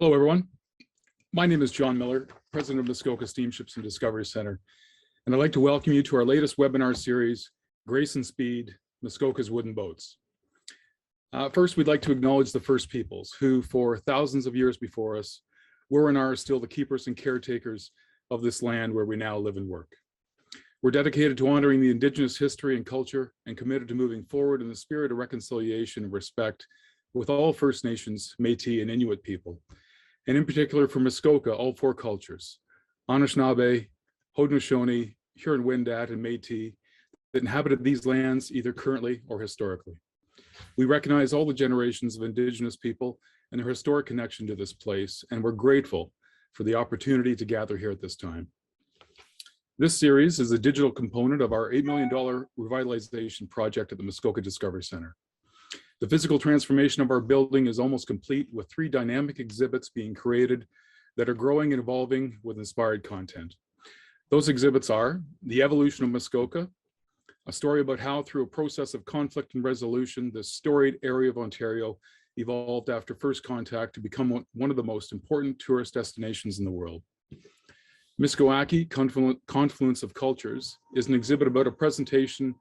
Hello, everyone. My name is John Miller, President of Muskoka Steamships and Discovery Center, and I'd like to welcome you to our latest webinar series, Grace and Speed, Muskoka's Wooden Boats. First, we'd like to acknowledge the First Peoples, who for thousands of years before us were and are still the keepers and caretakers of this land where we now live and work. We're dedicated to honoring the Indigenous history and culture and committed to moving forward in the spirit of reconciliation and respect with all First Nations, Métis, and Inuit people, and in particular for Muskoka, all four cultures, Anishinaabe, Haudenosaunee, Huron-Wendat, and Métis, that inhabited these lands either currently or historically. We recognize all the generations of Indigenous people and their historic connection to this place, and we're grateful for the opportunity to gather here at this time. This series is a digital component of our $8 million revitalization project at the Muskoka Discovery Center. The physical transformation of our building is almost complete, with 3 dynamic exhibits being created that are growing and evolving with inspired content. Those exhibits are the evolution of Muskoka, a story about how through a process of conflict and resolution, this storied area of Ontario evolved after first contact to become one of the most important tourist destinations in the world. Muskoka, Confluence of Cultures, is an exhibit about a presentation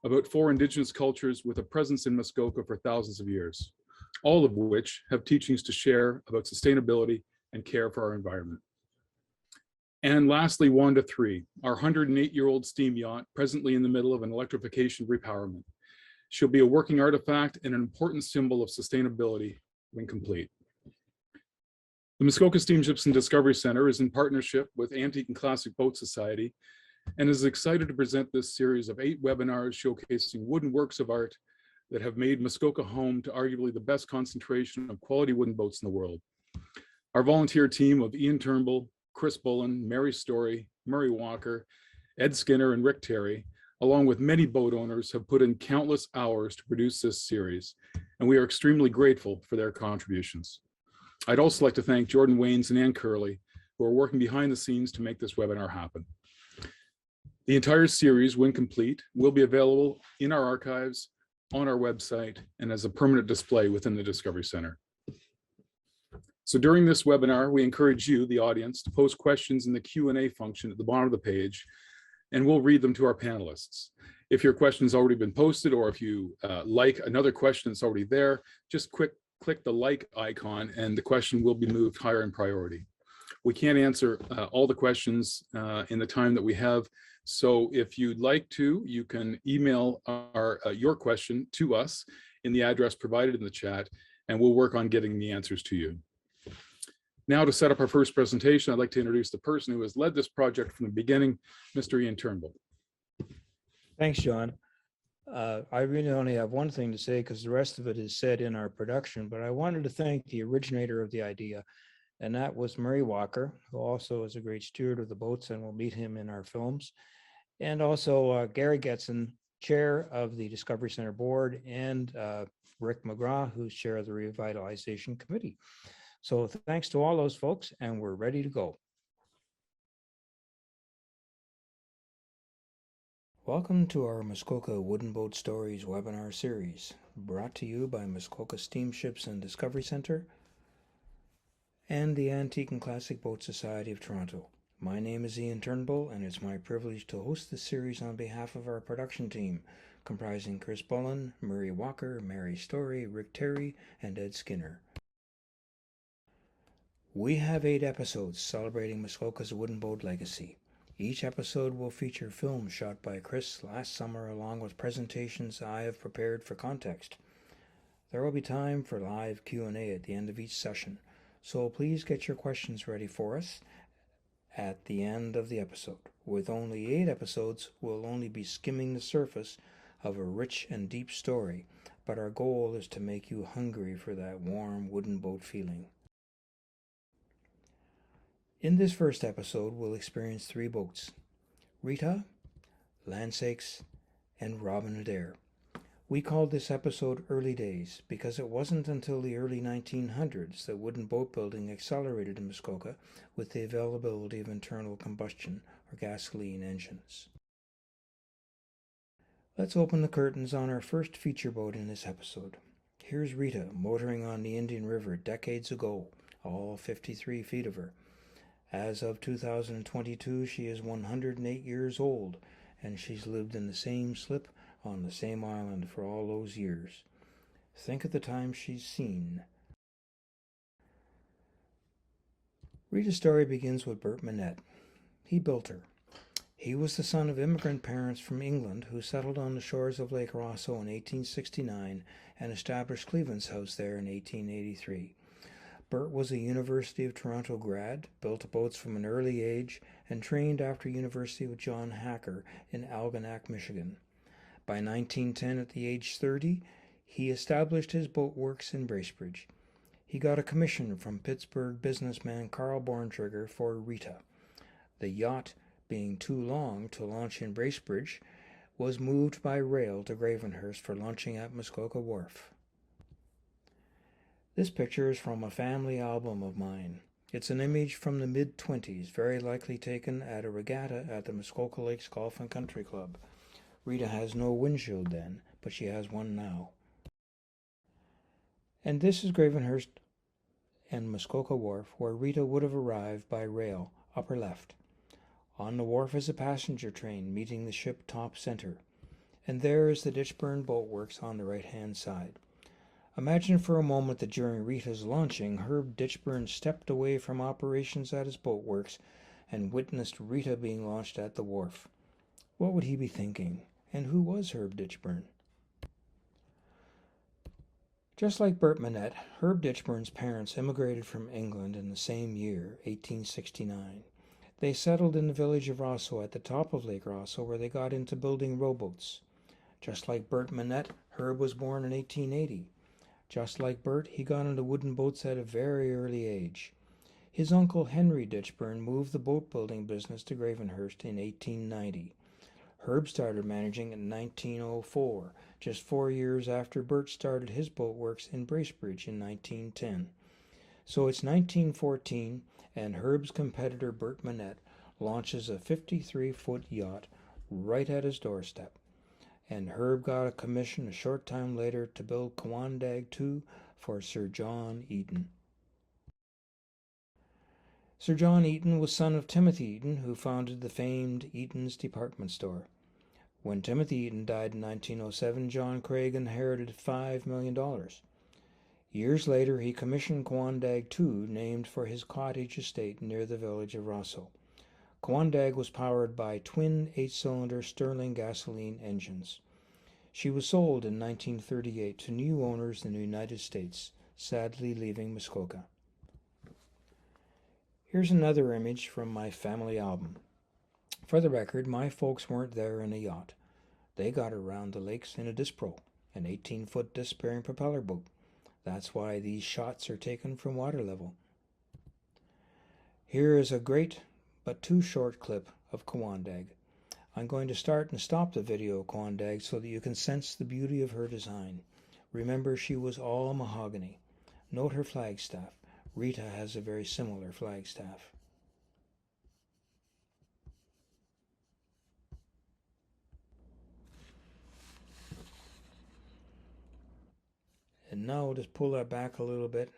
about 4 Indigenous cultures with a presence in Muskoka for thousands of years, all of which have teachings to share about sustainability and care for our environment. And lastly, Wanda 3, our 108-year-old steam yacht, presently in the middle of an electrification repowerment. She'll be a working artifact and an important symbol of sustainability when complete. The Muskoka Steamships and Discovery Center is in partnership with Antique and Classic Boat Society and is excited to present this series of 8 webinars showcasing wooden works of art that have made Muskoka home to arguably the best concentration of quality wooden boats in the world. Our volunteer team of Ian Turnbull, Chris Bullen, Mary Story, Murray Walker, Ed Skinner, and Rick Terry, along with many boat owners, have put in countless hours to produce this series, and we are extremely grateful for their contributions. I'd also like to thank Jordan Waynes and Ann Curley, who are working behind the scenes to make this webinar happen. The entire series, when complete, will be available in our archives, on our website, and as a permanent display within the Discovery Center. So during this webinar, we encourage you, the audience, to post questions in the Q&A function at the bottom of the page, and we'll read them to our panelists. If your question has already been posted, or if you like another question that's already there, just click the like icon and the question will be moved higher in priority. We can't answer all the questions in the time that we have, so if you'd like to, you can email your question to us in the address provided in the chat, and we'll work on getting the answers to you. Now, to set up our first presentation, I'd like to introduce the person who has led this project from the beginning, Mr. Ian Turnbull. Thanks, John. I really only have one thing to say because the rest of it is said in our production, but I wanted to thank the originator of the idea, and that was Murray Walker, who also is a great steward of the boats, and we'll meet him in our films. And also Gary Getson, chair of the Discovery Center board, and Rick McGraw, who's chair of the Revitalization Committee. So thanks to all those folks, and we're ready to go. Welcome to our Muskoka Wooden Boat Stories webinar series, brought to you by Muskoka Steamships and Discovery Center and the Antique and Classic Boat Society of Toronto. My name is Ian Turnbull, and it's my privilege to host this series on behalf of our production team, comprising Chris Bullen, Murray Walker, Mary Story, Rick Terry, and Ed Skinner. We have 8 episodes celebrating Muskoka's wooden boat legacy. Each episode will feature films shot by Chris last summer, along with presentations I have prepared for context. There will be time for live Q&A at the end of each session, so please get your questions ready for us at the end of the episode. With only 8 episodes, we'll only be skimming the surface of a rich and deep story, but our goal is to make you hungry for that warm wooden boat feeling. In this first episode, we'll experience 3 boats: Rita, Landsakes, and Adair. We called this episode Early Days because it wasn't until the early 1900s that wooden boat building accelerated in Muskoka with the availability of internal combustion or gasoline engines. Let's open the curtains on our first feature boat in this episode. Here's Rita motoring on the Indian River decades ago, all 53 feet of her. As of 2022, she is 108 years old, and she's lived in the same slip on the same island for all those years. Think of the time she's seen. Rita's story begins with Bert Manette. He built her. He was the son of immigrant parents from England who settled on the shores of Lake Rosso in 1869 and established Cleveland's House there in 1883. Bert was a University of Toronto grad, built boats from an early age, and trained after university with John Hacker in Algonac, Michigan. By 1910, at the age 30, he established his boat works in Bracebridge. He got a commission from Pittsburgh businessman Carl Borntrigger for Rita. The yacht, being too long to launch in Bracebridge, was moved by rail to Gravenhurst for launching at Muskoka Wharf. This picture is from a family album of mine. It's an image from the mid-20s, very likely taken at a regatta at the Muskoka Lakes Golf and Country Club. Rita has no windshield then, but she has one now. And this is Gravenhurst and Muskoka Wharf, where Rita would have arrived by rail, upper left. On the wharf is a passenger train meeting the ship top center, and there is the Ditchburn Boat Works on the right-hand side. Imagine for a moment that during Rita's launching, Herb Ditchburn stepped away from operations at his boat works and witnessed Rita being launched at the wharf. What would he be thinking? And who was Herb Ditchburn? Just like Bert Manette, Herb Ditchburn's parents immigrated from England in the same year, 1869. They settled in the village of Rosso at the top of Lake Rosso, where they got into building rowboats. Just like Bert Manette, Herb was born in 1880. Just like Bert, he got into wooden boats at a very early age. His uncle Henry Ditchburn moved the boat building business to Gravenhurst in 1890. Herb started managing in 1904, just 4 years after Bert started his boat works in Bracebridge in 1910. So it's 1914, and Herb's competitor Bert Manette launches a 53-foot yacht right at his doorstep. And Herb got a commission a short time later to build Cowandag II for Sir John Eaton. Sir John Eaton was son of Timothy Eaton, who founded the famed Eaton's department store. When Timothy Eaton died in 1907, John Craig inherited $5 million. Years later, he commissioned Cowandag II, named for his cottage estate near the village of Rosso. Cowandag was powered by twin 8-cylinder Stirling gasoline engines. She was sold in 1938 to new owners in the United States, sadly leaving Muskoka. Here's another image from my family album. For the record, my folks weren't there in a yacht. They got around the lakes in a Dispro, an 18-foot disc-bearing propeller boat. That's why these shots are taken from water level. Here is a great but too short clip of Cowandag. I'm going to start and stop the video of Cowandag so that you can sense the beauty of her design. Remember, she was all mahogany. Note her flagstaff. Rita has a very similar flagstaff. And now just pull that back a little bit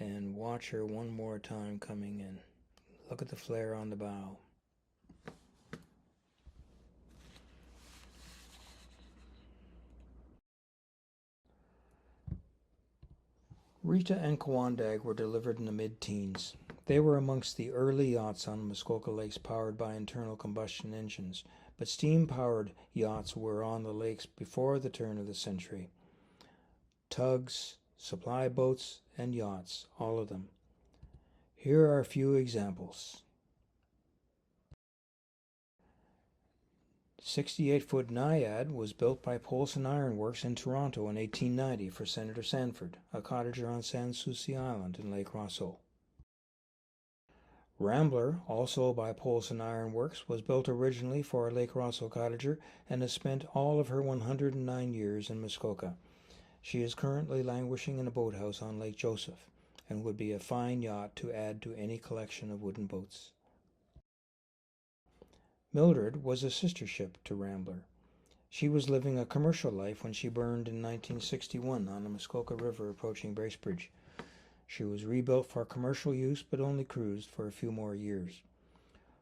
and watch her one more time coming in. Look at the flare on the bow. Rita and Cowandag were delivered in the mid-teens. They were amongst the early yachts on Muskoka Lakes powered by internal combustion engines, but steam-powered yachts were on the lakes before the turn of the century. Tugs, supply boats, and yachts, all of them. Here are a few examples. 68-foot Naiad was built by Polson Iron Works in Toronto in 1890 for Senator Sanford, a cottager on Sans Souci Island in Lake Rosso. Rambler, also by Polson Iron Works, was built originally for a Lake Rosso cottager and has spent all of her 109 years in Muskoka. She is currently languishing in a boathouse on Lake Joseph and would be a fine yacht to add to any collection of wooden boats. Mildred was a sister ship to Rambler. She was living a commercial life when she burned in 1961 on the Muskoka River approaching Bracebridge. She was rebuilt for commercial use but only cruised for a few more years.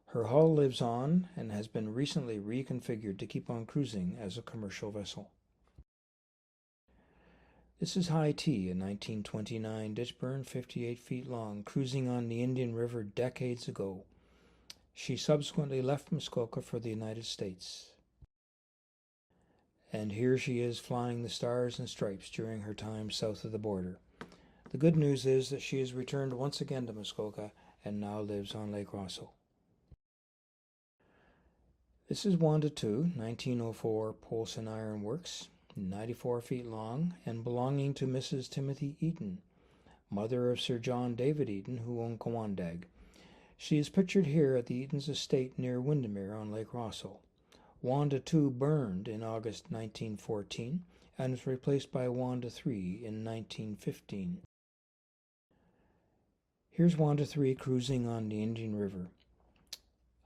Her hull lives on and has been recently reconfigured to keep on cruising as a commercial vessel. This is High Tea, a 1929 ditchburn 58 feet long, cruising on the Indian River decades ago. She subsequently left Muskoka for the United States. And here she is flying the Stars and Stripes during her time south of the border. The good news is that she has returned once again to Muskoka and now lives on Lake Russell. This is Wanda 2, 1904 Polson Iron Works, 94 feet long and belonging to Mrs. Timothy Eaton, mother of Sir John David Eaton, who owned Cowandag. She is pictured here at the Eaton's estate near Windermere on Lake Russell. Wanda 2 burned in August 1914 and was replaced by Wanda 3 in 1915. Here's Wanda 3 cruising on the Indian River.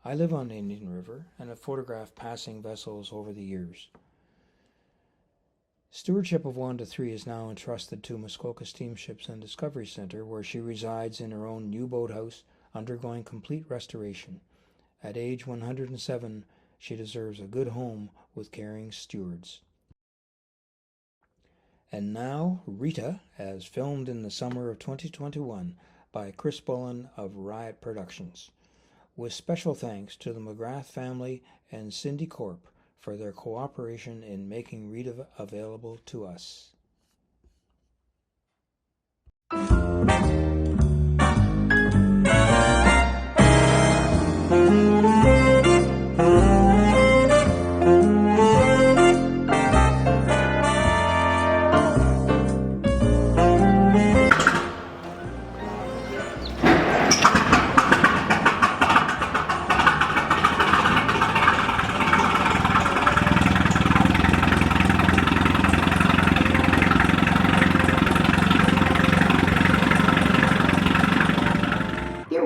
I live on the Indian River and have photographed passing vessels over the years. Stewardship of Wanda 3 is now entrusted to Muskoka Steamships and Discovery Center, where she resides in her own new boathouse, undergoing complete restoration. At age 107, she deserves a good home with caring stewards. And now, Rita, as filmed in the summer of 2021 by Chris Bullen of Riot Productions, with special thanks to the McGrath family and Cindy Corp for their cooperation in making Rita available to us.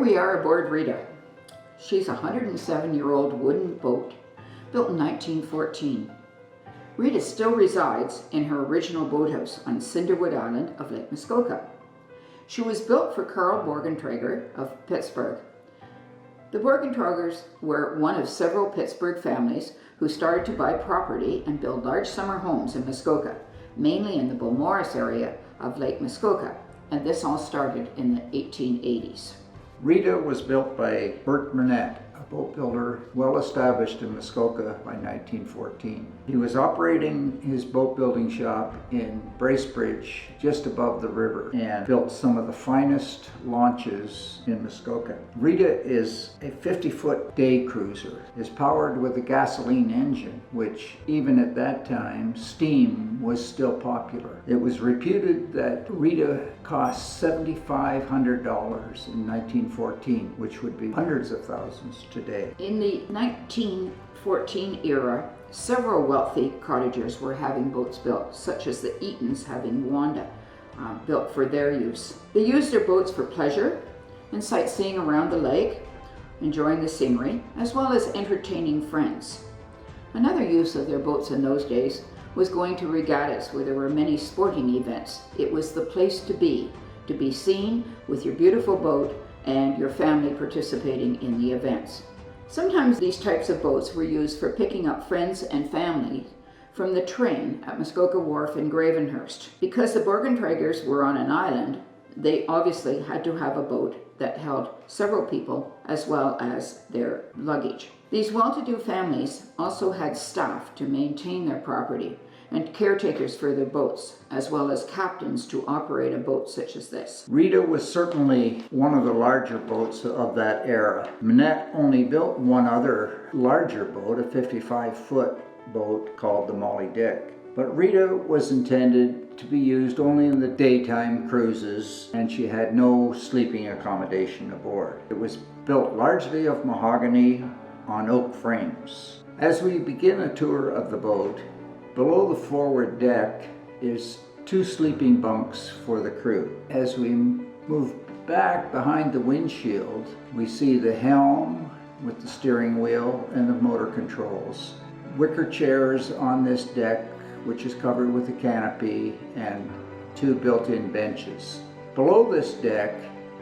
We are aboard Rita. She's a 107-year-old wooden boat built in 1914. Rita still resides in her original boathouse on Cinderwood Island of Lake Muskoka. She was built for Carl Borgentrager of Pittsburgh. The Borgentragers were one of several Pittsburgh families who started to buy property and build large summer homes in Muskoka, mainly in the Beaumaris area of Lake Muskoka, and this all started in the 1880s. Rita was built by Bert Burnett, a boat builder well established in Muskoka by 1914. He was operating his boat building shop in Bracebridge, just above the river, and built some of the finest launches in Muskoka. Rita is a 50-foot day cruiser. It's powered with a gasoline engine, which even at that time, steam was still popular. It was reputed that Rita cost $7,500 in 1914, which would be hundreds of thousands today. In the 1914 era, several wealthy cottagers were having boats built, such as the Eatons having Wanda built for their use. They used their boats for pleasure and sightseeing around the lake, enjoying the scenery, as well as entertaining friends. Another use of their boats in those days was going to regattas where there were many sporting events. It was the place to be seen with your beautiful boat and your family participating in the events. Sometimes these types of boats were used for picking up friends and family from the train at Muskoka Wharf in Gravenhurst. Because the Borgentragers were on an island, they obviously had to have a boat that held several people as well as their luggage. These well-to-do families also had staff to maintain their property and caretakers for their boats, as well as captains to operate a boat such as this. Rita was certainly one of the larger boats of that era. Manette only built one other larger boat, a 55-foot boat called the Molly Dick. But Rita was intended to be used only in the daytime cruises, and she had no sleeping accommodation aboard. It was built largely of mahogany on oak frames. As we begin a tour of the boat, below the forward deck is 2 sleeping bunks for the crew. As we move back behind the windshield, we see the helm with the steering wheel and the motor controls. Wicker chairs on this deck, which is covered with a canopy, and 2 built-in benches. Below this deck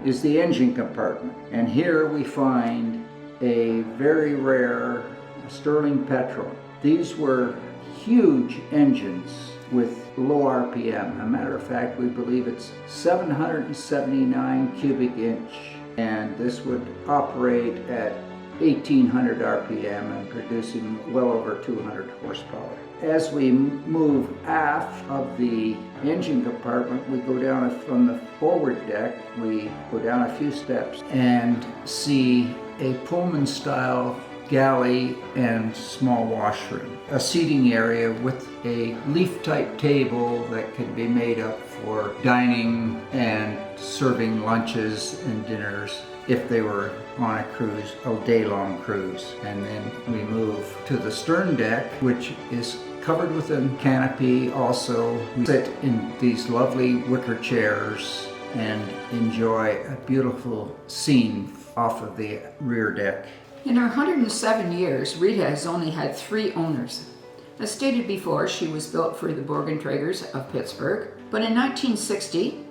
is the engine compartment, and here we find a very rare Sterling petrol. These were huge engines with low RPM. A matter of fact, we believe it's 779 cubic inch, and this would operate at 1800 RPM and producing well over 200 horsepower. As we move aft of the engine compartment, we go down from the forward deck, we go down a few steps and see a Pullman style galley and small washroom. A seating area with a leaf type table that could be made up for dining and serving lunches and dinners if they were on a cruise, a day-long cruise. And then we move to the stern deck, which is covered with a canopy. Also, we sit in these lovely wicker chairs and enjoy a beautiful scene off of the rear deck. In her 107 years, Rita has only had 3 owners. As stated before, she was built for the Borgenträgers of Pittsburgh, but in 1960,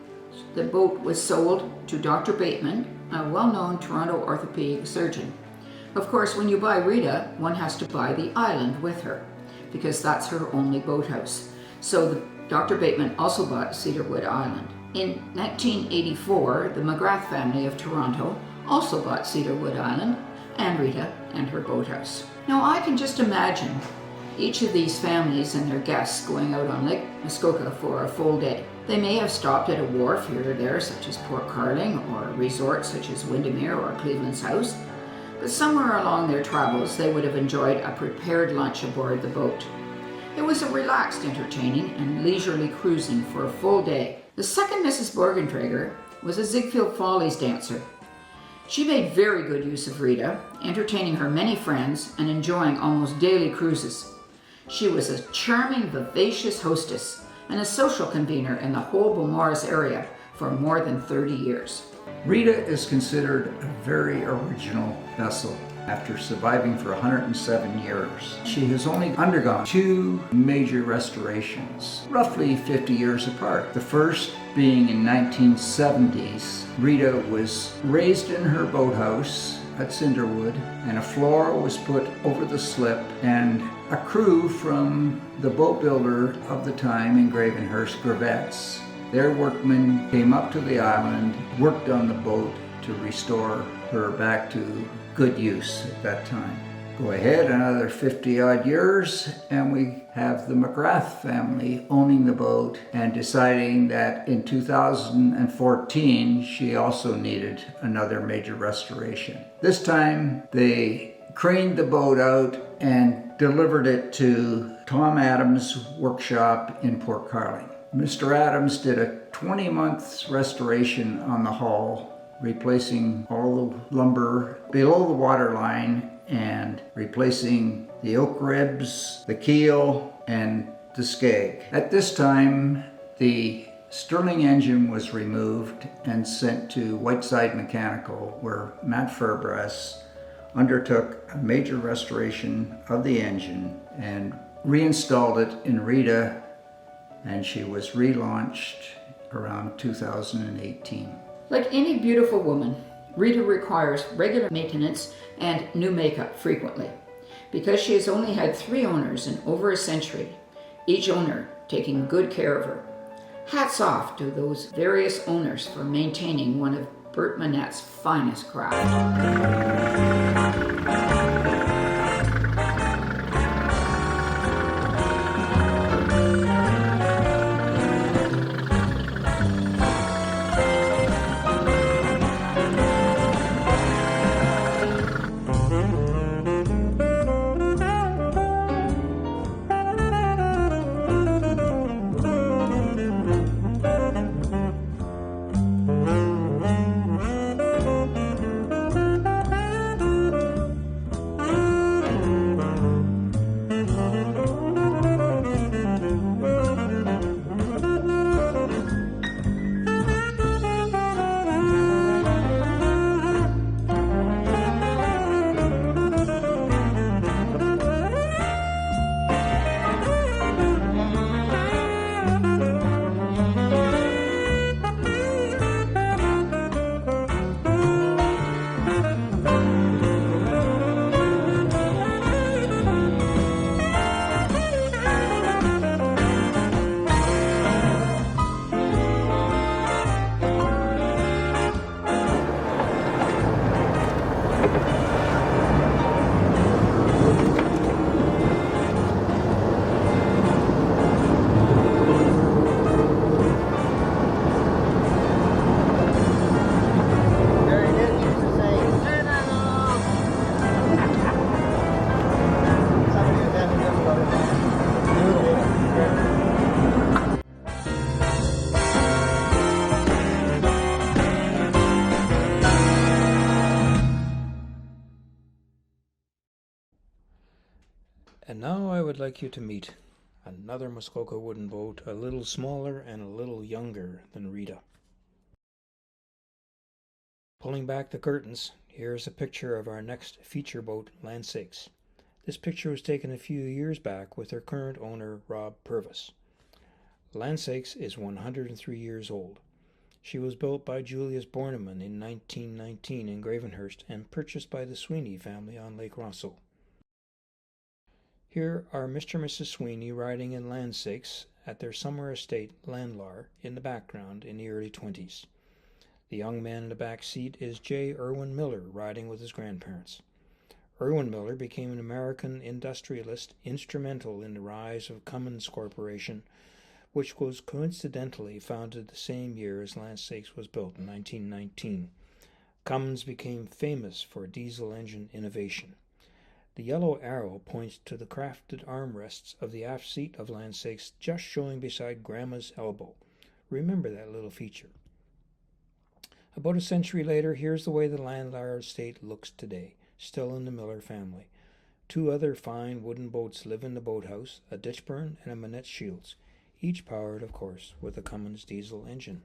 the boat was sold to Dr. Bateman, a well-known Toronto orthopedic surgeon. Of course, when you buy Rita, one has to buy the island with her, because that's her only boathouse. So Dr. Bateman also bought Cedarwood Island. In 1984, the McGrath family of Toronto also bought Cedarwood Island and Rita and her boathouse. Now I can just imagine each of these families and their guests going out on Lake Muskoka for a full day. They may have stopped at a wharf here or there, such as Port Carling, or a resort such as Windermere or Cleveland's House, but somewhere along their travels they would have enjoyed a prepared lunch aboard the boat. It was a relaxed, entertaining, and leisurely cruising for a full day. The second Mrs. Borgenträger was a Ziegfeld Follies dancer. She made very good use of Rita, entertaining her many friends and enjoying almost daily cruises. She was a charming, vivacious hostess and a social convener in the whole Beaumaris area for more than 30 years. Rita is considered a very original vessel. After surviving for 107 years, she has only undergone 2 major restorations, roughly 50 years apart. The first being in 1970s. Rita was raised in her boathouse at Cinderwood, and a floor was put over the slip, and a crew from the boat builder of the time in Gravenhurst Gravettes. Their workmen came up to the island, worked on the boat to restore her back to good use at that time. Go ahead another 50 odd years and we have the McGrath family owning the boat and deciding that in 2014 she also needed another major restoration. This time they craned the boat out and delivered it to Tom Adams' workshop in Port Carling. Mr. Adams did a 20-month restoration on the hull, replacing all the lumber below the waterline and replacing the oak ribs, the keel, and the skeg. At this time, the Sterling engine was removed and sent to Whiteside Mechanical, where Matt Fairbrass undertook a major restoration of the engine and reinstalled it in Rita, and she was relaunched around 2018. Like any beautiful woman, Rita requires regular maintenance and new makeup frequently. Because she has only had 3 owners in over a century, each owner taking good care of her. Hats off to those various owners for maintaining one of Bert Manette's finest craft. And now I would like you to meet another Muskoka wooden boat, a little smaller and a little younger than Rita. Pulling back the curtains, here's a picture of our next feature boat, Landsakes. This picture was taken a few years back with their current owner, Rob Purvis. Landsakes is 103 years old. She was built by Julius Bornemann in 1919 in Gravenhurst and purchased by the Sweeney family on Lake Russell. Here are Mr. and Mrs. Sweeney riding in Landsakes at their summer estate, Landlar, in the background in the early 20s. The young man in the back seat is J. Irwin Miller riding with his grandparents. Irwin Miller became an American industrialist instrumental in the rise of Cummins Corporation, which was coincidentally founded the same year as Landsakes was built in 1919. Cummins became famous for diesel engine innovation. The yellow arrow points to the crafted armrests of the aft seat of Landsakes just showing beside Grandma's elbow. Remember that little feature. About a century later, here's the way the Landlar estate looks today, still in the Miller family. Two other fine wooden boats live in the boathouse, a Ditchburn and a Manette Shields, each powered, of course, with a Cummins diesel engine.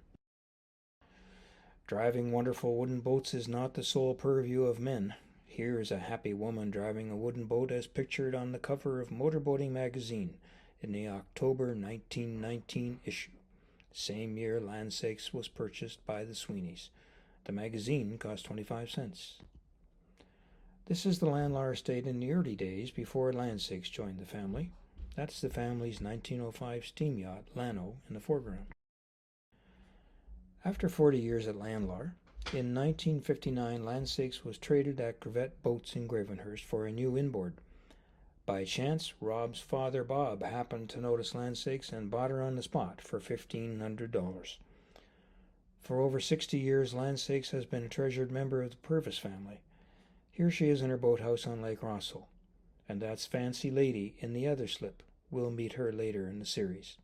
Driving wonderful wooden boats is not the sole purview of men. Here is a happy woman driving a wooden boat as pictured on the cover of Motorboating magazine in the October 1919 issue. Same year Landsakes was purchased by the Sweeneys. The magazine cost 25 cents. This is the Landlar estate in the early days before Landsakes joined the family. That's the family's 1905 steam yacht, Llano, in the foreground. After 40 years at Landlar, in 1959, Landsakes was traded at Crevette Boats in Gravenhurst for a new inboard. By chance, Rob's father, Bob, happened to notice Landsakes and bought her on the spot for $1,500. For over 60 years, Landsakes has been a treasured member of the Purvis family. Here she is in her boathouse on Lake Russell, and that's Fancy Lady in the other slip. We'll meet her later in the series.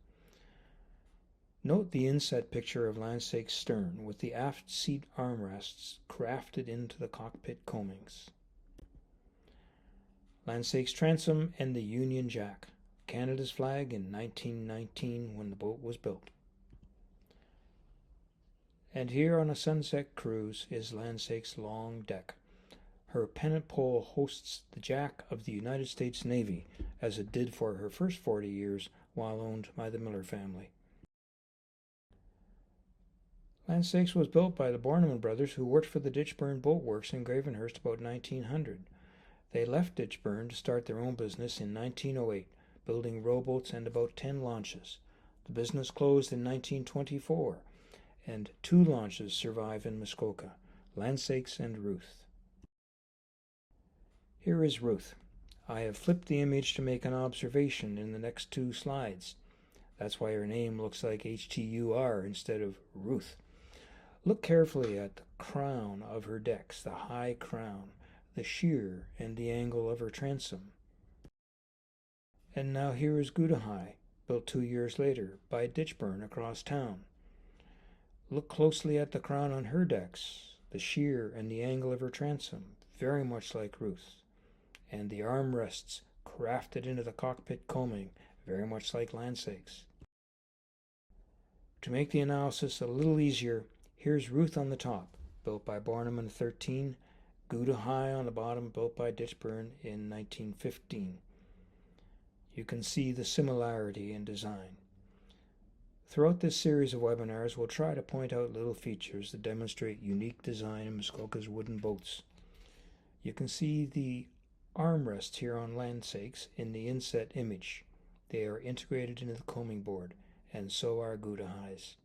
Note the inset picture of Landsakes' stern with the aft seat armrests crafted into the cockpit coamings. Landsakes transom and the Union Jack, Canada's flag in 1919 when the boat was built. And here on a sunset cruise is Landsakes' long deck. Her pennant pole hosts the Jack of the United States Navy, as it did for her first 40 years while owned by the Miller family. Landsakes was built by the Bornemann brothers who worked for the Ditchburn Boat Works in Gravenhurst about 1900. They left Ditchburn to start their own business in 1908, building rowboats and about 10 launches. The business closed in 1924, and 2 launches survive in Muskoka, Landsakes and Ruth. Here is Ruth. I have flipped the image to make an observation in the next 2 slides. That's why her name looks like H-T-U-R instead of Ruth. Look carefully at the crown of her decks, the high crown, the sheer, and the angle of her transom. And now here is Gouda High, built 2 years later by Ditchburn across town. Look closely at the crown on her decks, the sheer and the angle of her transom, very much like Ruth, and the armrests crafted into the cockpit coaming, very much like Landsakes. To make the analysis a little easier, here's Ruth on the top, built by Bornemann 13, Gouda High on the bottom, built by Ditchburn in 1915. You can see the similarity in design. Throughout this series of webinars, we'll try to point out little features that demonstrate unique design in Muskoka's wooden boats. You can see the armrests here on Landsakes in the inset image. They are integrated into the coaming board, and so are Gouda Highs.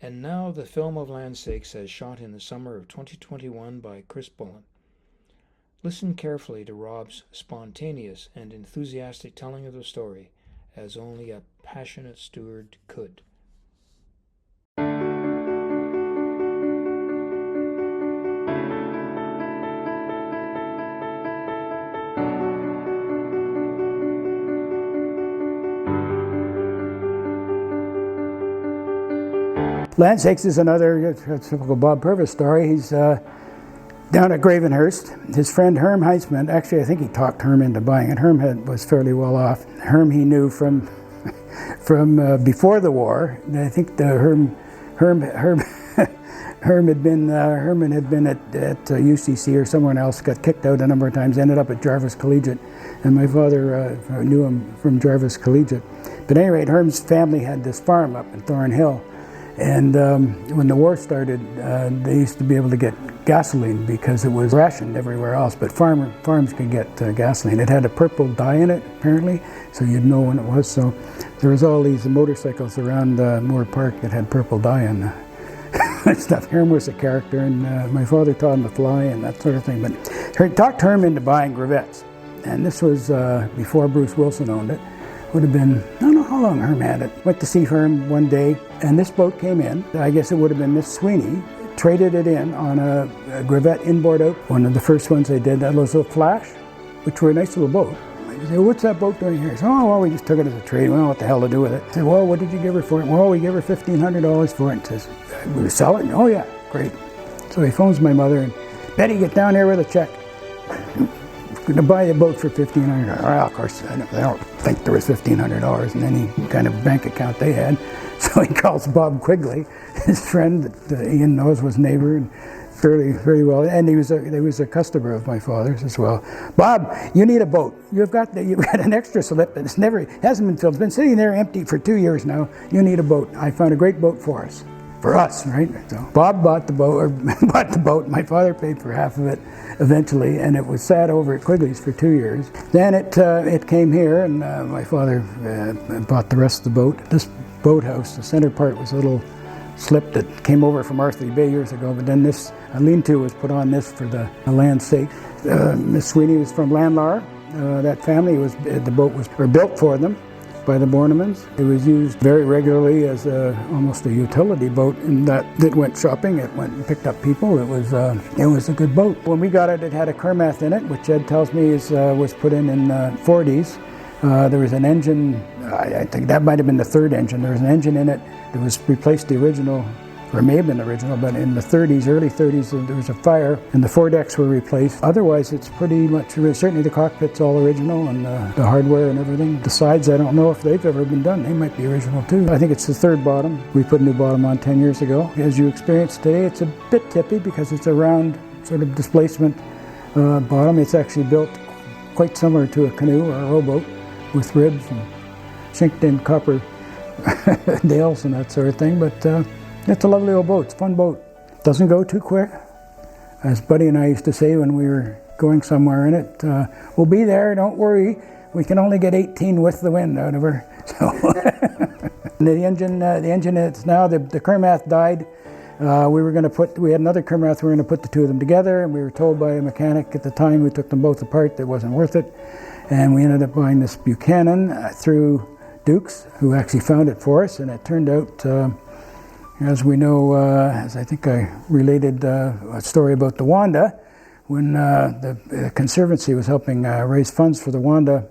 And now the film of Landsakes as shot in the summer of 2021 by Chris Bullen. Listen carefully to Rob's spontaneous and enthusiastic telling of the story, as only a passionate steward could. Landsakes is another typical Bob Purvis story. He's down at Gravenhurst. His friend Herm Heisman, actually I think he talked Herm into buying it. Herm was fairly well off. Herm he knew from before the war. I think Herman had been at UCC or somewhere else, got kicked out a number of times, ended up at Jarvis Collegiate, and my father knew him from Jarvis Collegiate. But at any rate, Herm's family had this farm up in Thornhill, and when the war started, they used to be able to get gasoline because it was rationed everywhere else, but farms could get gasoline. It had a purple dye in it, apparently, so you'd know when it was. So there was all these motorcycles around Moore Park that had purple dye in them. Stuff. Herm was a character, and my father taught him to fly and that sort of thing. But he talked Herm into buying Grevettes, and this was before Bruce Wilson owned it. Would have been, I don't know how long Herm had it. Went to see Herm one day, and this boat came in. I guess it would have been Miss Sweeney. Traded it in on a Grevette inboard out. One of the first ones they did, that was a Flash, which were a nice little boat. I said, what's that boat doing here? He said, oh, well, we just took it as a trade. We don't know what the hell to do with it. I said, well, what did you give her for it? Well, we gave her $1,500 for it. He says, will you sell it? Oh, yeah, great. So he phones my mother, and Betty, get down here with a check. I'm going to buy a boat for $1,500. Well, of course, I don't think there was $1,500 in any kind of bank account they had. So he calls Bob Quigley, his friend that Ian knows was neighbor, and very well. And he was a customer of my father's as well. Bob, you need a boat. You've got an extra slip that hasn't been filled. It's been sitting there empty for 2 years now. You need a boat. I found a great boat for us. For us, right? So Bob bought the boat. My father paid for half of it eventually, and it was sat over at Quigley's for 2 years. Then it came here, and my father bought the rest of the boat. This boathouse, the center part was a little slip that came over from Arthur Bay years ago, but then this lean-to was put on this for the Landsakes. Miss Sweeney was from Landlar. That family the boat was built for them by the Bornemans. It was used very regularly as almost a utility boat, in that it went shopping, it went and picked up people. It was a good boat. When we got it, it had a Kermath in it, which Ed tells me was put in the 40s. There was an engine, I think that might have been the third engine. There was an engine in it that was replaced the original, or it may have been the original, but in the 30s, early 30s, there was a fire and the foredecks were replaced. Otherwise, it's pretty much, certainly the cockpit's all original, and the hardware and everything. The sides, I don't know if they've ever been done. They might be original too. I think it's the third bottom. We put a new bottom on 10 years ago. As you experience today, it's a bit tippy because it's a round sort of displacement bottom. It's actually built quite similar to a canoe or a rowboat, with ribs and chinked in copper nails and that sort of thing, but it's a lovely old boat. It's a fun boat. Doesn't go too quick. As Buddy and I used to say when we were going somewhere in it, we'll be there, don't worry, we can only get 18 with the wind out of her. So the engine it's now, the Kermath died. We had another Kermath, we were going to put the two of them together, and we were told by a mechanic at the time who took them both apart that it wasn't worth it. And we ended up buying this Buchanan through Dukes, who actually found it for us. And it turned out, as we know, as I think I related a story about the Wanda, when the Conservancy was helping raise funds for the Wanda,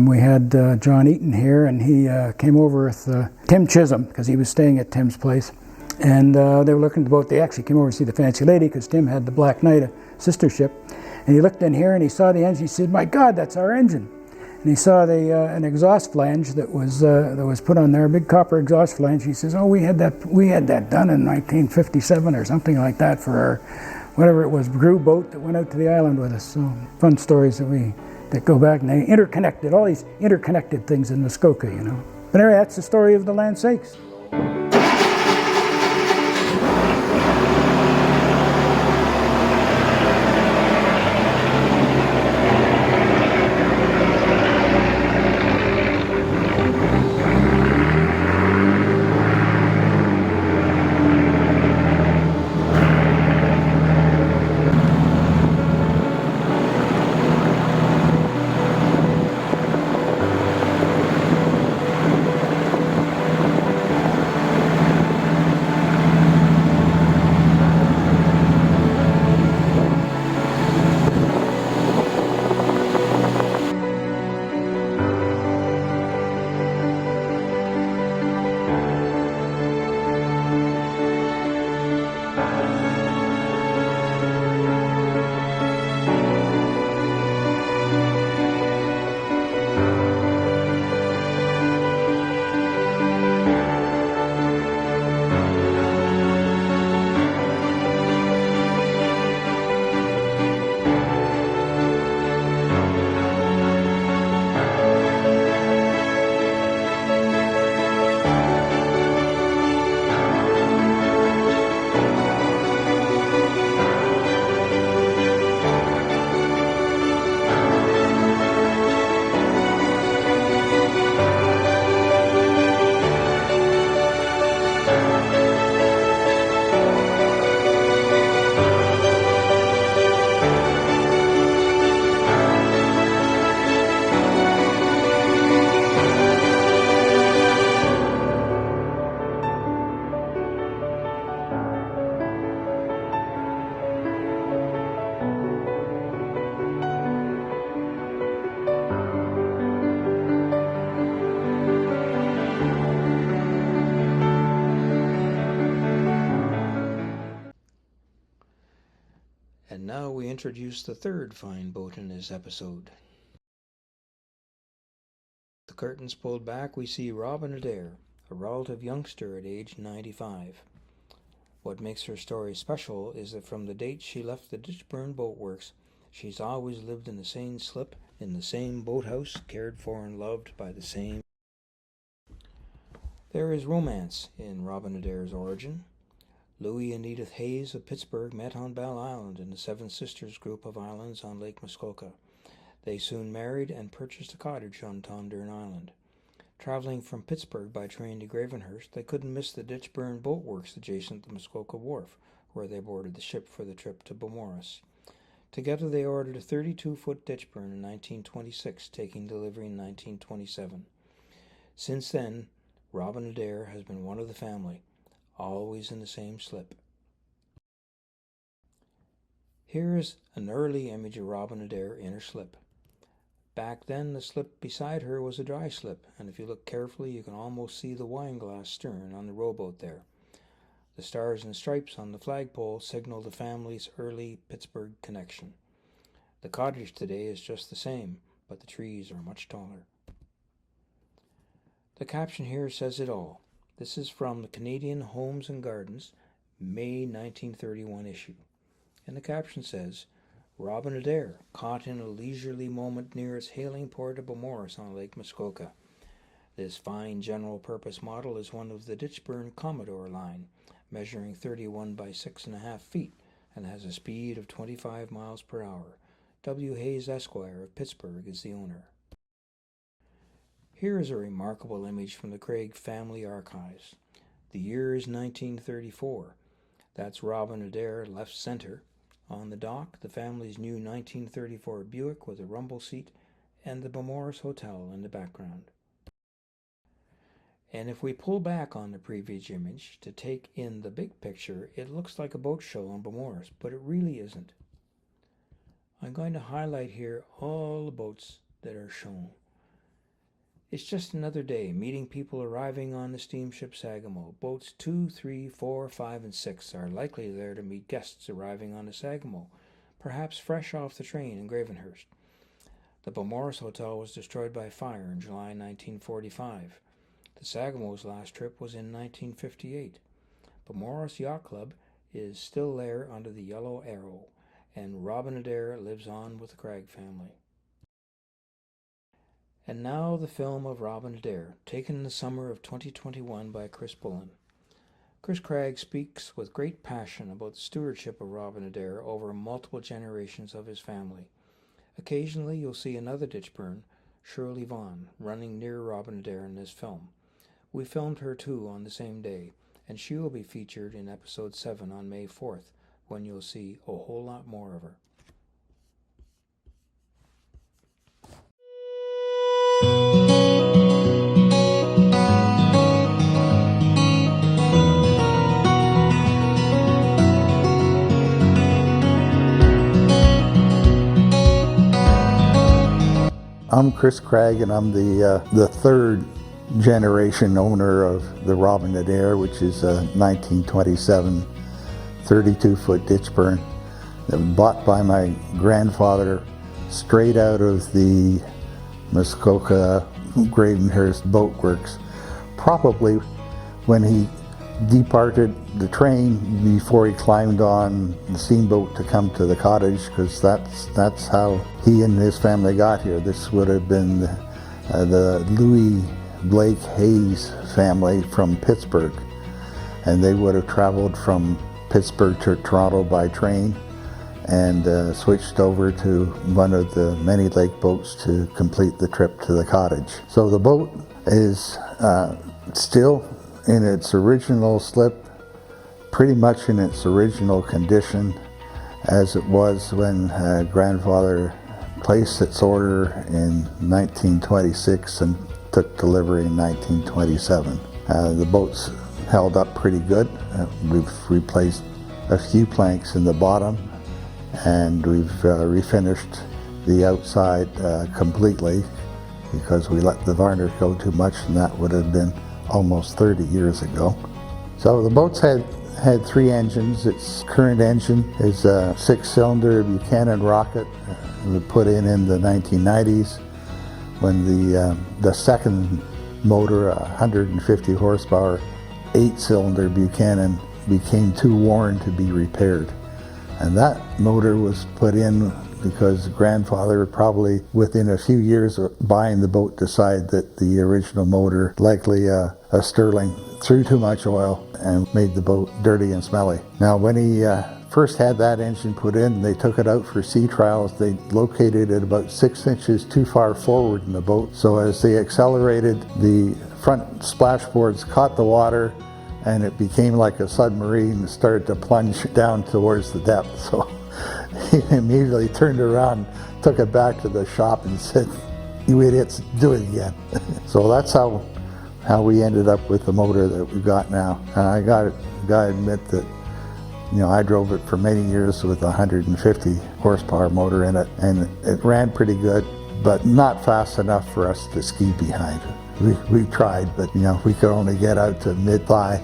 we had John Eaton here, and he came over with Tim Chisholm, because he was staying at Tim's place. And they were looking at the boat. They actually came over to see the Fancy Lady, because Tim had the Black Knight, a sister ship. And he looked in here and he saw the engine. He said, "My God, that's our engine!" And he saw an exhaust flange that was put on there, a big copper exhaust flange. He says, "Oh, we had that done in 1957 or something like that for our, whatever it was, Brew boat that went out to the island with us." So fun stories that go back, and they interconnected, all these interconnected things in Muskoka, you know. But anyway, that's the story of the Landsakes. And now we introduce the third fine boat in this episode. The curtains pulled back, we see Robin Adair, a relative youngster at age 95. What makes her story special is that from the date she left the Ditchburn Boat Works, she's always lived in the same slip, in the same boathouse, cared for and loved by the same. There is romance in Robin Adair's origin. Louis and Edith Hayes of Pittsburgh met on Bell Island in the Seven Sisters group of islands on Lake Muskoka. They soon married and purchased a cottage on Tondern Island. Traveling from Pittsburgh by train to Gravenhurst, they couldn't miss the Ditchburn Boat Works adjacent to Muskoka Wharf, where they boarded the ship for the trip to Beaumaris. Together they ordered a 32-foot Ditchburn in 1926, taking delivery in 1927. Since then, Robin Adair has been one of the family, always in the same slip. Here is an early image of Robin Adair in her slip. Back then, the slip beside her was a dry slip, and if you look carefully, you can almost see the wine-glass stern on the rowboat there. The stars and stripes on the flagpole signal the family's early Pittsburgh connection. The cottage today is just the same, but the trees are much taller. The caption here says it all. This is from the Canadian Homes and Gardens, May 1931 issue. And the caption says, Robin Adair, caught in a leisurely moment near its hailing port of Beaumaris on Lake Muskoka. This fine general-purpose model is one of the Ditchburn Commodore line, measuring 31 by 6.5 feet, and has a speed of 25 miles per hour. W. Hayes, Esquire of Pittsburgh is the owner. Here is a remarkable image from the Craig family archives. The year is 1934. That's Robin Adair left center. On the dock, the family's new 1934 Buick with a rumble seat and the Beaumaris Hotel in the background. And if we pull back on the previous image to take in the big picture, it looks like a boat show on Beaumaris, but it really isn't. I'm going to highlight here all the boats that are shown. It's just another day, meeting people arriving on the steamship Sagamo. Boats 2, 3, 4, 5, and 6 are likely there to meet guests arriving on the Sagamo, perhaps fresh off the train in Gravenhurst. The Beaumaris Hotel was destroyed by fire in July 1945. The Sagamo's last trip was in 1958. Beaumaris Yacht Club is still there under the Yellow Arrow, and Robin Adair lives on with the Craig family. And now the film of Robin Adair, taken in the summer of 2021 by Chris Bullen. Chris Craig speaks with great passion about the stewardship of Robin Adair over multiple generations of his family. Occasionally you'll see another Ditchburn, Shirley Vaughn, running near Robin Adair in this film. We filmed her too on the same day, and she will be featured in episode 7 on May 4th, when you'll see a whole lot more of her. I'm Chris Craig, and I'm the third generation owner of the Robin Adair, which is a 1927 32-foot Ditchburn that was bought by my grandfather straight out of the Muskoka Gravenhurst Boat Works, probably when he departed the train before he climbed on the steamboat to come to the cottage, because that's how he and his family got here. This would have been the Louis Blake Hayes family from Pittsburgh, and they would have traveled from Pittsburgh to Toronto by train and switched over to one of the many lake boats to complete the trip to the cottage. So the boat is still in its original slip, pretty much in its original condition as it was when grandfather placed its order in 1926 and took delivery in 1927. The boat's held up pretty good. We've replaced a few planks in the bottom, and we've refinished the outside completely because we let the varnish go too much, and that would have been almost 30 years ago. So the boat's had had 3 engines. Its current engine is a 6-cylinder Buchanan rocket put in the 1990s when the second motor, a 150 horsepower 8-cylinder Buchanan, became too worn to be repaired. And that motor was put in because grandfather probably within a few years of buying the boat decided that the original motor, likely a Stirling, threw too much oil and made the boat dirty and smelly. Now when he first had that engine put in, they took it out for sea trials. They located it about 6 inches too far forward in the boat. So as they accelerated, the front splashboards caught the water and it became like a submarine and started to plunge down towards the depth. So he immediately turned around, took it back to the shop and said, "You idiots, do it again." So that's how we ended up with the motor that we've got now. And I gotta admit that, you know, I drove it for many years with a 150 horsepower motor in it, and it ran pretty good, but not fast enough for us to ski behind. We tried, but you know, we could only get out to mid-thigh.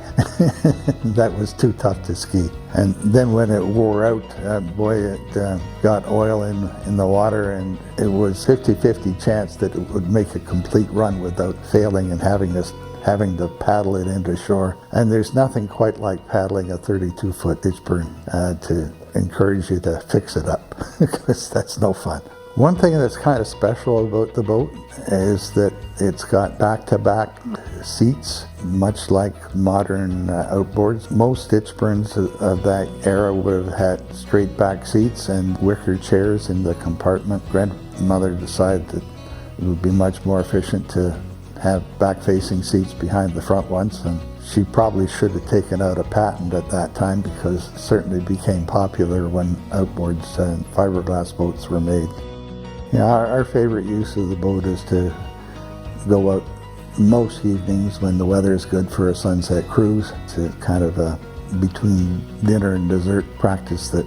That was too tough to ski. And then when it wore out, boy, it got oil in the water, and it was 50-50 chance that it would make a complete run without failing and having to paddle it into shore. And there's nothing quite like paddling a 32-foot ditch burn to encourage you to fix it up, because that's no fun. One thing that's kind of special about the boat is that it's got back-to-back seats, much like modern outboards. Most ditch burns of that era would have had straight back seats and wicker chairs in the compartment. Grandmother decided that it would be much more efficient to have back-facing seats behind the front ones, and she probably should have taken out a patent at that time, because it certainly became popular when outboards and fiberglass boats were made. Yeah, our favorite use of the boat is to go out most evenings when the weather is good for a sunset cruise. It's a kind of a between dinner and dessert practice that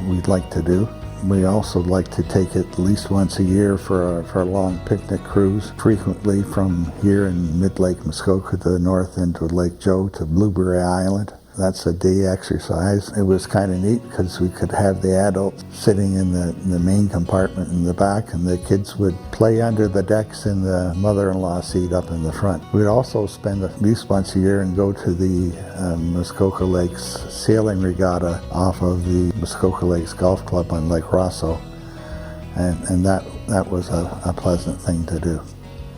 we'd like to do. We also like to take it at least once a year for a long picnic cruise, frequently from here in mid-Lake Muskoka to the north into Lake Joe to Blueberry Island. That's a day exercise. It was kind of neat because we could have the adults sitting in the main compartment in the back, and the kids would play under the decks in the mother-in-law seat up in the front. We'd also spend at least once a year and go to the Muskoka Lakes sailing regatta off of the Muskoka Lakes Golf Club on Lake Rosso, and that was a pleasant thing to do.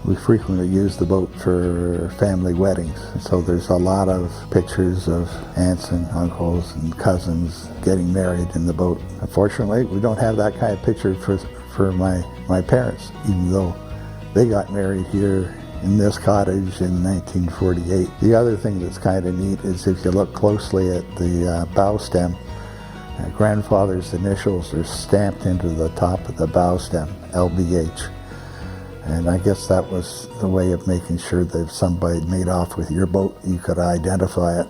We frequently use the boat for family weddings, so there's a lot of pictures of aunts and uncles and cousins getting married in the boat. Unfortunately, we don't have that kind of picture for my parents, even though they got married here in this cottage in 1948. The other thing that's kind of neat is if you look closely at the bow stem, grandfather's initials are stamped into the top of the bow stem, LBH. And I guess that was the way of making sure that if somebody made off with your boat, you could identify it.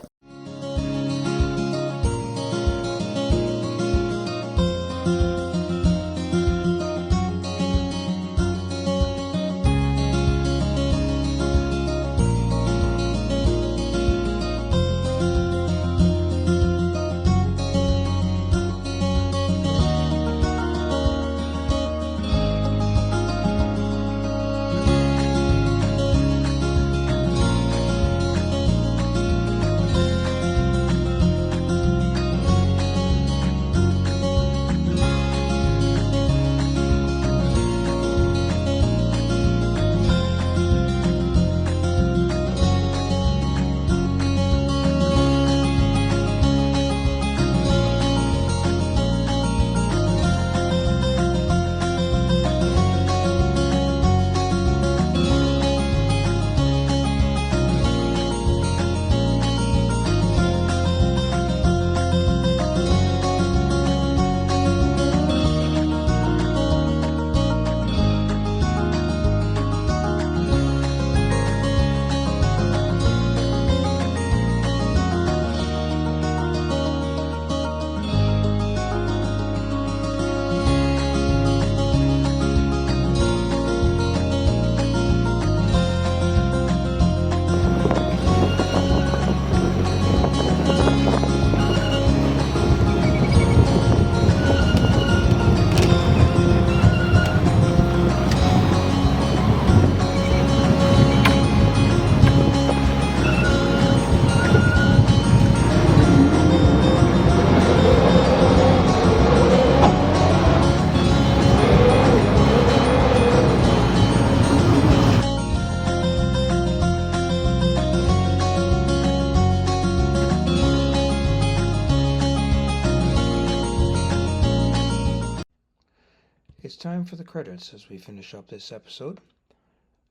It's time for the credits as we finish up this episode.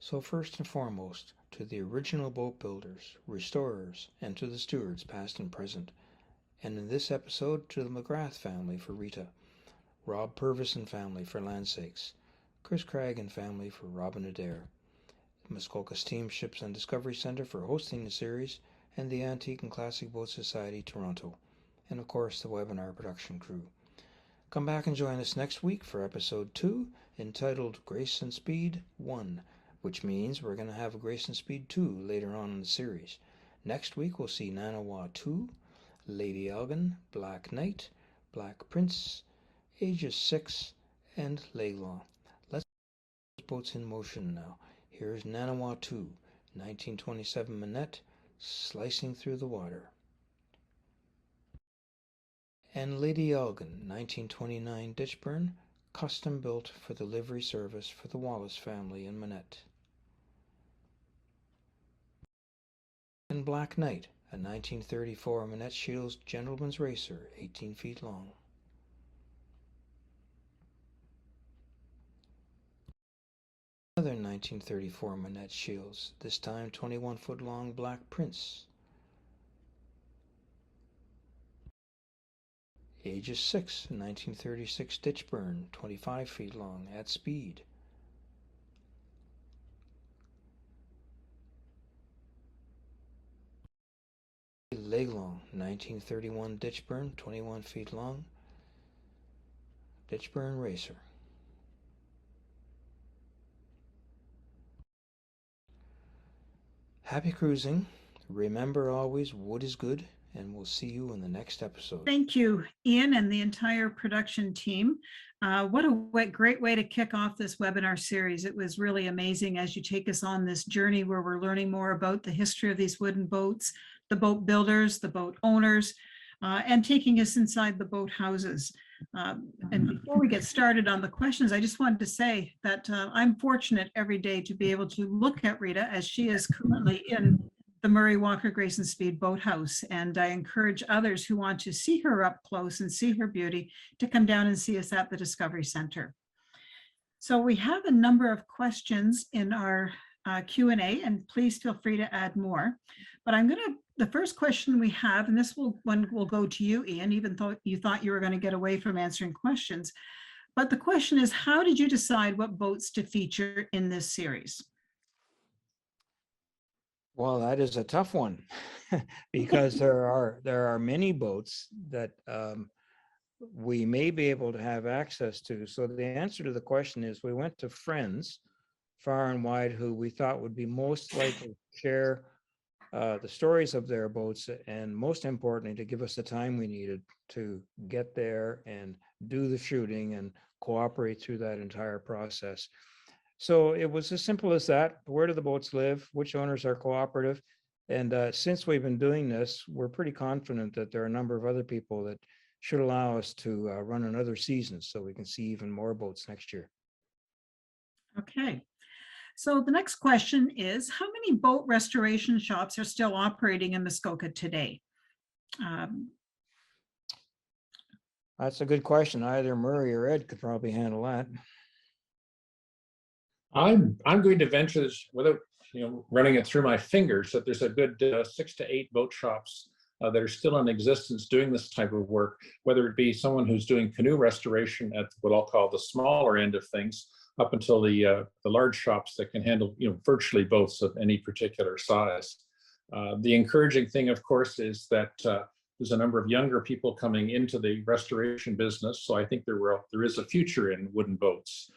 So first and foremost, to the original boat builders, restorers, and to the stewards past and present, and in this episode to the McGrath family for Rita, Rob Purvis and family for Landsakes, Chris Craig and family for Rob and Adair, Muskoka Steamships and Discovery Centre for hosting the series, and the Antique and Classic Boat Society Toronto, and of course the webinar production crew. Come back and join us next week for episode 2, entitled Grace and Speed 1, which means we're going to have a Grace and Speed 2 later on in the series. Next week we'll see Nanawa 2, Lady Elgin, Black Knight, Black Prince, Aegis 6, and Leglon. Let's put boats in motion now. Here's Nanawa 2, 1927 Manette, slicing through the water. And Lady Elgin, 1929 Ditchburn, custom built for the livery service for the Wallace family in Manette. And Black Knight, a 1934 Manette Shields Gentleman's Racer, 18 feet long. Another 1934 Manette Shields, this time 21 foot long Black Prince. Aegis 6, 1936 Ditchburn, 25 feet long, at speed. Leglon, 1931 Ditchburn, 21 feet long, Ditchburn Racer. Happy cruising. Remember always, wood is good, and we'll see you in the next episode. Thank you, Ian, and the entire production team. What a great way to kick off this webinar series. It was really amazing as you take us on this journey where we're learning more about the history of these wooden boats, the boat builders, the boat owners, and taking us inside the boat houses. And before we get started on the questions, I just wanted to say that I'm fortunate every day to be able to look at Rita as she is currently in the Murray Walker Grace and Speed Boathouse. And I encourage others who want to see her up close and see her beauty to come down and see us at the Discovery Center. So we have a number of questions in our Q&A, and please feel free to add more. But the first question we have, and this one will go to you, Ian, even though you thought you were going to get away from answering questions. But the question is, how did you decide what boats to feature in this series? Well, that is a tough one because there are many boats that we may be able to have access to. So the answer to the question is we went to friends far and wide who we thought would be most likely to share the stories of their boats, and most importantly, to give us the time we needed to get there and do the shooting and cooperate through that entire process. So it was as simple as that. Where do the boats live? Which owners are cooperative? And since we've been doing this, we're pretty confident that there are a number of other people that should allow us to run another season so we can see even more boats next year. Okay. So the next question is, how many boat restoration shops are still operating in Muskoka today? That's a good question. Either Murray or Ed could probably handle that. I'm going to venture this without running it through my fingers that there's a good 6 to 8 boat shops that are still in existence doing this type of work, whether it be someone who's doing canoe restoration at what I'll call the smaller end of things, up until the large shops that can handle virtually boats of any particular size. The encouraging thing, of course, is that there's a number of younger people coming into the restoration business. So I think there is a future in wooden boats.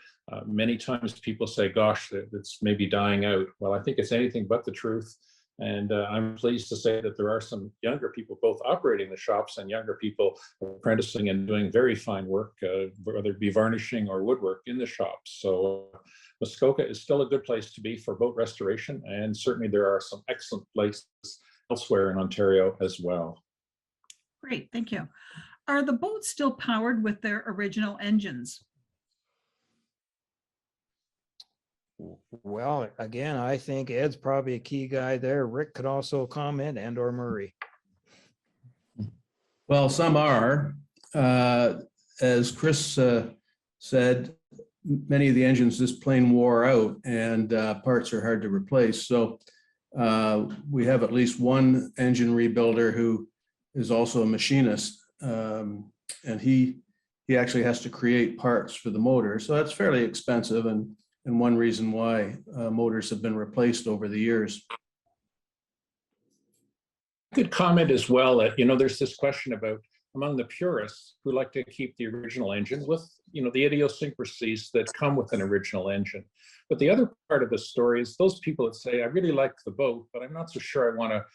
Many times people say, gosh, it's maybe dying out. Well, I think it's anything but the truth. And I'm pleased to say that there are some younger people both operating the shops and younger people apprenticing and doing very fine work, whether it be varnishing or woodwork in the shops. So Muskoka is still a good place to be for boat restoration. And certainly there are some excellent places elsewhere in Ontario as well. Great, thank you. Are the boats still powered with their original engines? Well, again, I think Ed's probably a key guy there. Rick could also comment, and or Murray. Well, some are. As Chris said, many of the engines just plain wore out and parts are hard to replace. So we have at least one engine rebuilder who is also a machinist, and he actually has to create parts for the motor. So that's fairly expensive, and one reason why motors have been replaced over the years. Could comment as well that, there's this question about among the purists who like to keep the original engine with, the idiosyncrasies that come with an original engine. But the other part of the story is those people that say, I really like the boat, but I'm not so sure I want to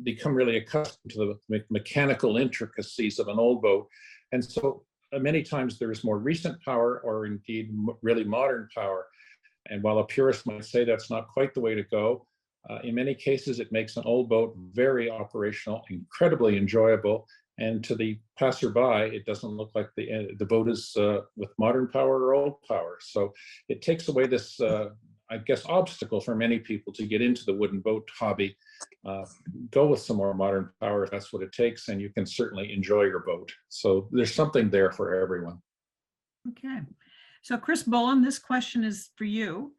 become really accustomed to the mechanical intricacies of an old boat. And so many times there's more recent power or indeed really modern power. And while a purist might say that's not quite the way to go, in many cases, it makes an old boat very operational, incredibly enjoyable. And to the passerby, it doesn't look like the boat is with modern power or old power. So it takes away this, I guess, obstacle for many people to get into the wooden boat hobby. Go with some more modern power if that's what it takes, and you can certainly enjoy your boat. So there's something there for everyone. Okay. So Chris Bullen, this question is for you.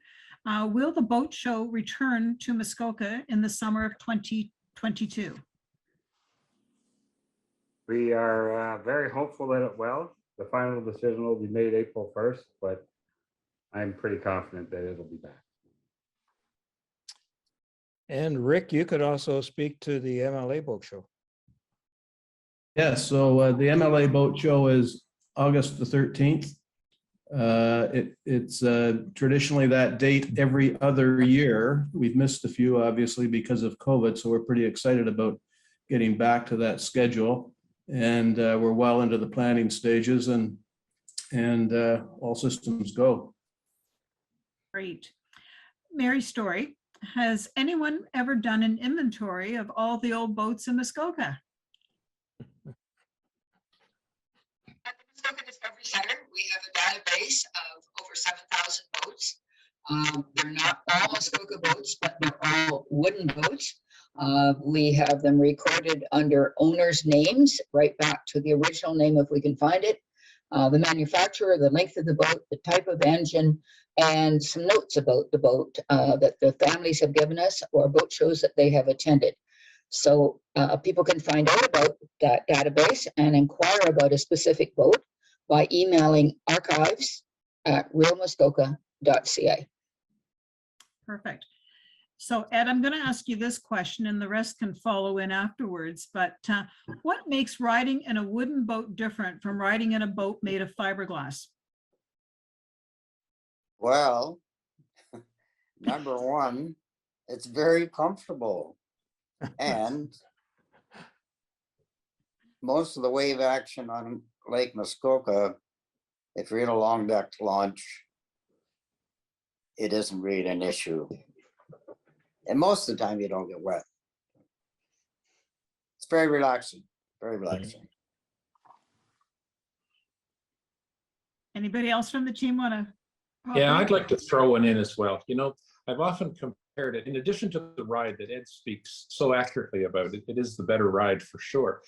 Will the boat show return to Muskoka in the summer of 2022? We are very hopeful that it will. The final decision will be made April 1st, but I'm pretty confident that it'll be back. And Rick, you could also speak to the MLA Boat Show. Yes, so the MLA Boat Show is August the 13th. It's traditionally that date every other year. We've missed a few, obviously, because of COVID, so we're pretty excited about getting back to that schedule. And we're well into the planning stages, and all systems go. Great. Mary Story, has anyone ever done an inventory of all the old boats in Muskoka? At the Muskoka Discovery Center, we have a database of over 7,000 boats. They're not all Muskoka boats, but they're all wooden boats. We have them recorded under owners' names, right back to the original name if we can find it, the manufacturer, the length of the boat, the type of engine, and some notes about the boat that the families have given us or boat shows that they have attended. So people can find out about that database and inquire about a specific boat by emailing archives@realmuskoka.ca. Perfect. So Ed, I'm going to ask you this question and the rest can follow in afterwards, but what makes riding in a wooden boat different from riding in a boat made of fiberglass? Well, number one, it's very comfortable. And most of the wave action on Lake Muskoka, if you're in a long deck launch, it isn't really an issue. And most of the time you don't get wet. It's very relaxing, very relaxing. Anybody else from the team want to? Yeah, I'd like to throw one in as well. I've often compared it, in addition to the ride that Ed speaks so accurately about, it is the better ride for sure.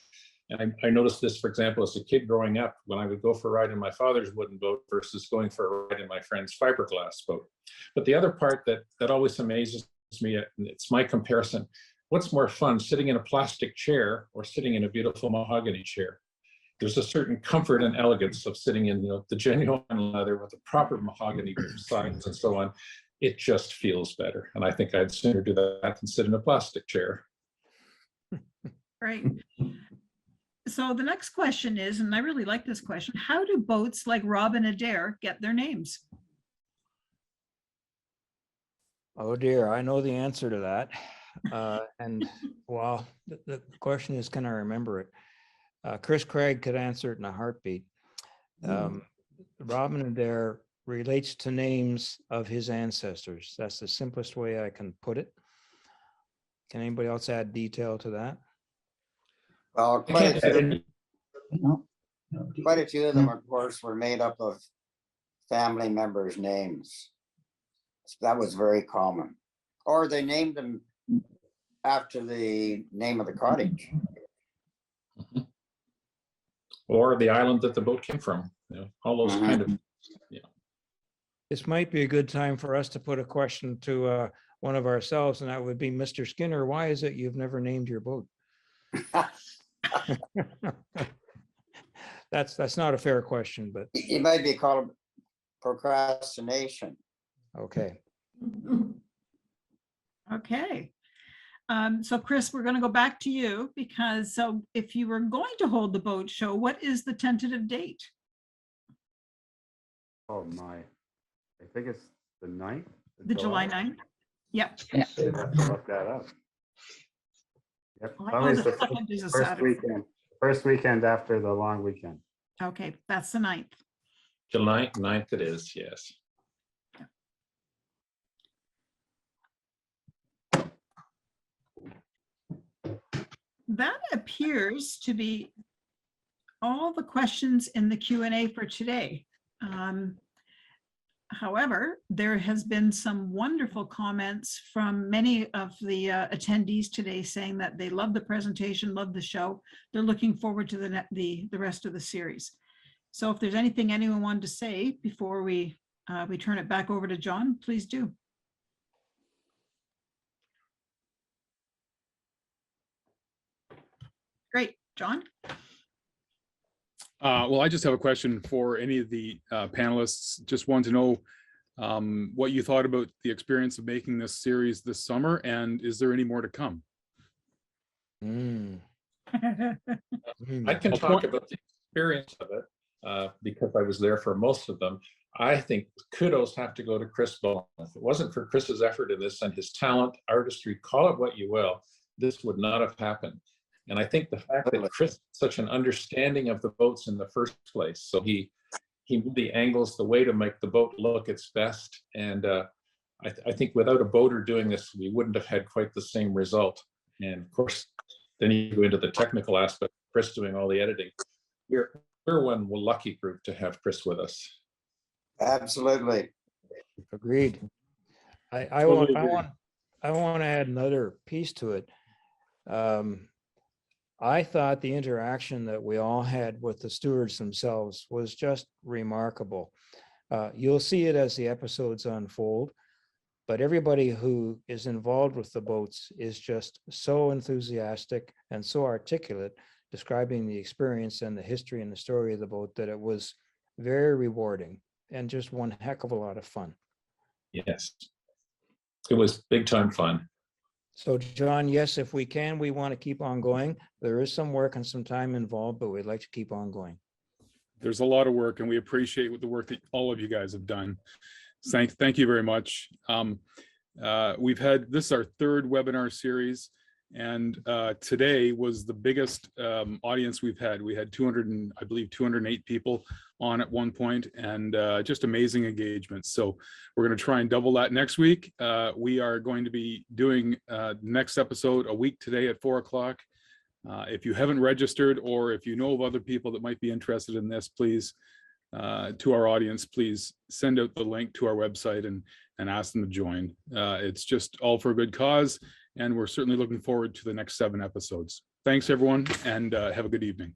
And I noticed this, for example, as a kid growing up, when I would go for a ride in my father's wooden boat versus going for a ride in my friend's fiberglass boat. But the other part that always amazes me, and it's my comparison, what's more fun, sitting in a plastic chair or sitting in a beautiful mahogany chair? There's a certain comfort and elegance of sitting in the genuine leather with the proper mahogany sides and so on. It just feels better. And I think I'd sooner do that than sit in a plastic chair. Great. So the next question is, and I really like this question, how do boats like Rob and Adair get their names? Oh dear, I know the answer to that. And well, the question is, can I remember it? Chris Craig could answer it in a heartbeat. Robin Adair relates to names of his ancestors. That's the simplest way I can put it. Can anybody else add detail to that? Well, quite a few of them, of course, were made up of family members' names. So that was very common. Or they named them after the name of the cottage. Or the island that the boat came from. All those kind of This might be a good time for us to put a question to one of ourselves, and that would be Mr. Skinner. Why is it you've never named your boat? That's not a fair question, but It might be called procrastination. okay. Okay. So Chris, we're going to go back to you because so if you were going to hold the boat show, what is the tentative date? Oh my, I think it's the 9th. The July 9th? Yep. I have to look that up. Yep. Oh, Always the the second is a first Saturday. first weekend after the long weekend. Okay, that's the 9th. July 9th it is, yes. That appears to be all the questions in the Q&A for today. However, there has been some wonderful comments from many of the attendees today saying that they love the presentation, love the show. They're looking forward to the rest of the series. So if there's anything anyone wanted to say before we turn it back over to John, please do. Great, John. Well, I just have a question for any of the panelists. Just want to know what you thought about the experience of making this series this summer, and is there any more to come? I can talk about the experience of it because I was there for most of them. I think kudos have to go to Chris Bowen. If it wasn't for Chris's effort in this and his talent, artistry, call it what you will, this would not have happened. And I think the fact that Chris had such an understanding of the boats in the first place, so he knew the angles, the way to make the boat look its best. And I think without a boater doing this, we wouldn't have had quite the same result. And of course, then you go into the technical aspect, Chris doing all the editing. We're one lucky group to have Chris with us. Absolutely. Agreed. I want to add another piece to it. I thought the interaction that we all had with the stewards themselves was just remarkable. You'll see it as the episodes unfold, but everybody who is involved with the boats is just so enthusiastic and so articulate, describing the experience and the history and the story of the boat, that it was very rewarding and just one heck of a lot of fun. Yes, it was big time fun. So John, yes, if we can, we want to keep on going. There is some work and some time involved, but we'd like to keep on going. There's a lot of work, and we appreciate the work that all of you guys have done. Thank you very much. We've had, this is our third webinar series, and today was the biggest audience we've had. We had 208 people on at one point, and just amazing engagement. So we're going to try and double that next week. We are going to be doing the next episode a week today at 4 o'clock. If you haven't registered, or if you know of other people that might be interested in this, please, to our audience, please send out the link to our website and ask them to join. It's just all for a good cause, and we're certainly looking forward to the next 7 episodes. Thanks, everyone, and have a good evening.